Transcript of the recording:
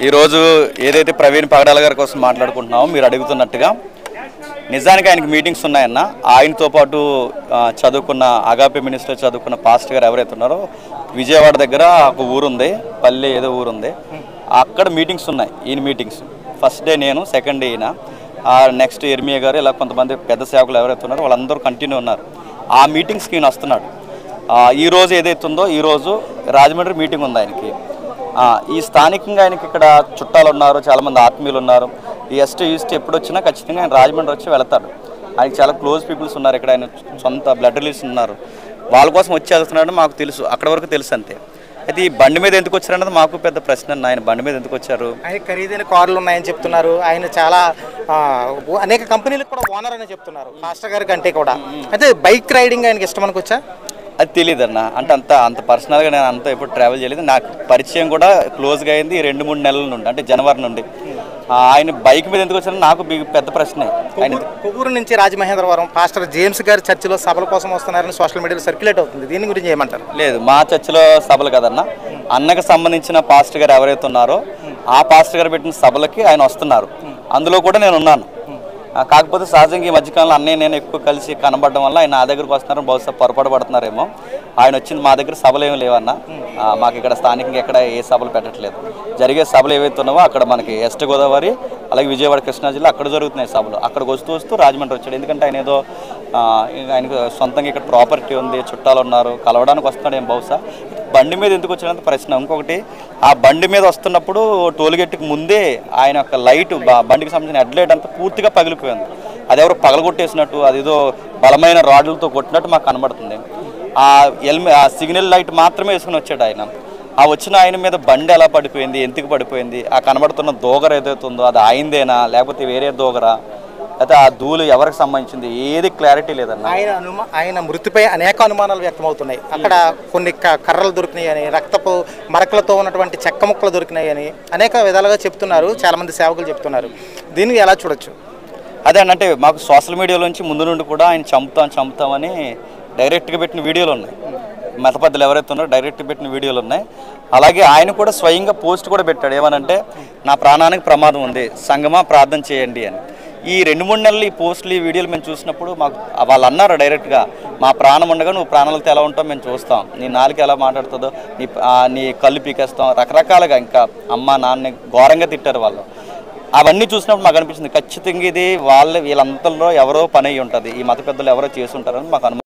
ఈరోజు ఏదైతే ప్రవీణ్ పగడాల గారి కోసం మాట్లాడుకుంటున్నామో మీరు అడుగుతున్నట్టుగా నిజానికి ఆయనకి మీటింగ్స్ ఉన్నాయన్న. ఆయనతో పాటు చదువుకున్న అగాపే మినిస్టర్ చదువుకున్న పాస్టర్ గారు ఎవరైతే ఉన్నారో విజయవాడ దగ్గర ఒక ఊరుంది, పల్లె ఏదో ఊరుంది, అక్కడ మీటింగ్స్ ఉన్నాయి. ఈయన మీటింగ్స్ ఫస్ట్ డే నేను, సెకండ్ డే ఈయన, నెక్స్ట్ ఎర్మియా గారు, ఇలా కొంతమంది పెద్ద సేవకులు ఎవరైతే ఉన్నారో వాళ్ళందరూ కంటిన్యూ ఉన్నారు. ఆ మీటింగ్స్కి ఈయన వస్తున్నాడు. ఈరోజు ఏదైతే ఉందో ఈరోజు రాజమండ్రి మీటింగ్ ఉంది ఆయనకి. ఈ స్థానికంగా ఆయనకి ఇక్కడ చుట్టాలు ఉన్నారు, చాలామంది ఆత్మీయులు ఉన్నారు. ఈ ఈస్ట్ ఎప్పుడు వచ్చినా ఖచ్చితంగా ఆయన రాజమండ్రి వచ్చి వెళ్తాడు. ఆయనకి చాలా క్లోజ్ పీపుల్స్ ఉన్నారు ఇక్కడ, ఆయన సొంత బ్లడ్ రిలేషన్స్ ఉన్నారు, వాళ్ళ కోసం వచ్చి వెళ్తున్నాడని మాకు తెలుసు, అక్కడ వరకు తెలుసు అంతే. అయితే ఈ బండి మీద ఎందుకు వచ్చారన్నది మాకు పెద్ద ప్రశ్న. ఆయన బండి మీద ఎందుకు వచ్చారు? ఆయన ఖరీదైన కార్లు ఉన్నాయని చెప్తున్నారు. ఆయన చాలా అనేక కంపెనీలకు కూడా ఓనర్ అని చెప్తున్నారు పాస్టర్ గారి కంటే కూడా. అయితే బైక్ రైడింగ్ ఆయనకి ఇష్టం అనుకోవచ్చా? అది తెలియదు అన్న. అంటే అంత పర్సనల్గా నేను అంతా ఎప్పుడు ట్రావెల్ చేయలేదు. నాకు పరిచయం కూడా క్లోజ్గా అయింది 2-3 నెలల నుండి, అంటే జనవరి నుండి. ఆయన బైక్ మీద ఎందుకు వచ్చారని నాకు పెద్ద ప్రశ్నే. ఆయన కొవ్వూరు నుంచి రాజమహేంద్రవరం పాస్టర్ జేమ్స్ గారి చర్చిలో సభల కోసం వస్తున్నారని సోషల్ మీడియాలో సర్క్యులేట్ అవుతుంది. దీని గురించి ఏమంటారు? లేదు, మా చర్చిలో సభలు కదన్న. అన్నకు సంబంధించిన పాస్టర్ గారు ఎవరైతే ఉన్నారో ఆ పాస్టర్ గారు పెట్టిన సభలకి ఆయన వస్తున్నారు. అందులో కూడా నేను ఉన్నాను. కాకపోతే సహజంగా ఈ మధ్యకాలంలో అన్నయ్య నేను ఎక్కువ కలిసి కనబడడం వల్ల ఆయన నా దగ్గరకు వస్తున్నారు. బహుశా పొరపాటు పడుతున్నారేమో. ఆయన వచ్చింది మా దగ్గర సభలు ఏమి లేవన్న. మాకు ఇక్కడ స్థానికంగా ఎక్కడ ఏ సభలు పెట్టట్లేదు. జరిగే సభలు ఏవైతే ఉన్నావో అక్కడ మనకి వెస్ట్ గోదావరి, అలాగే విజయవాడ, కృష్ణా జిల్లా అక్కడ జరుగుతున్నాయి సభలు. అక్కడికి వస్తూ రాజమండ్రి వచ్చాడు. ఎందుకంటే ఆయన ఏదో ఆయనకు సొంతంగా ఇక్కడ ప్రాపర్టీ ఉంది, చుట్టాలు ఉన్నారు, కలవడానికి వస్తున్నాడు ఏం. బహుశా బండి మీద ఎందుకు వచ్చినంత ప్రశ్న. ఇంకొకటి, ఆ బండి మీద వస్తున్నప్పుడు టోల్గేట్కి ముందే ఆయన యొక్క లైట్, బండికి సంబంధించిన హెడ్ లైట్ అంతా పూర్తిగా పగిలిపోయింది. అది ఎవరు పగలగొట్టేసినట్టు, అదేదో బలమైన రాడ్లతో కొట్టినట్టు మాకు కనబడుతుంది. ఆ సిగ్నల్ లైట్ మాత్రమే వేసుకుని వచ్చాడు ఆయన. ఆ వచ్చిన ఆయన మీద బండి ఎలా పడిపోయింది, ఎందుకు పడిపోయింది, ఆ కనబడుతున్న దోగర ఏదైతే ఉందో అది ఆయనదేనా లేకపోతే వేరే దోగరా, అయితే ఆ ధూళి ఎవరికి సంబంధించింది, ఏది క్లారిటీ లేదన్న. ఆయన మృతిపై అనేక అనుమానాలు వ్యక్తమవుతున్నాయి. అక్కడ కొన్ని కర్రలు దొరికినాయని, రక్తపు మరకలతో ఉన్నటువంటి చెక్క ముక్కలు దొరికినాయని అనేక విధాలుగా చెప్తున్నారు, చాలామంది సేవకులు చెప్తున్నారు. దీన్ని ఎలా చూడొచ్చు? అదే అంటే మాకు సోషల్ మీడియాలోంచి ముందు నుండి కూడా ఆయన చంపుతామని డైరెక్ట్గా పెట్టిన వీడియోలు ఉన్నాయి. మతపద్ధులు ఎవరైతే ఉన్నారో డైరెక్ట్గా పెట్టిన వీడియోలు ఉన్నాయి. అలాగే ఆయన కూడా స్వయంగా పోస్ట్ కూడా పెట్టాడు. ఏమనంటే, నా ప్రాణానికి ప్రమాదం ఉంది, సంగమా ప్రార్థన చేయండి అని. ఈ 2-3 నెలలు ఈ పోస్టులు, ఈ వీడియోలు మేము చూసినప్పుడు మాకు వాళ్ళు అన్నారు డైరెక్ట్గా, మా ప్రాణం ఉండగా నువ్వు ప్రాణాలతో ఎలా ఉంటావు మేము చూస్తాం, నీ నాలుక ఎలా మాట్లాడుతుందో, నీ కళ్ళు పీకేస్తాం, రకరకాలుగా ఇంకా అమ్మ నాన్నని ఘోరంగా తిట్టారు వాళ్ళు. అవన్నీ చూసినప్పుడు మాకు అనిపించింది ఖచ్చితంగా ఇది వీళ్ళంతలో ఎవరో పని అయ్యి ఉంటుంది, ఈ మత పెద్దలు ఎవరో చేసి ఉంటారని మాకు అనుమానం.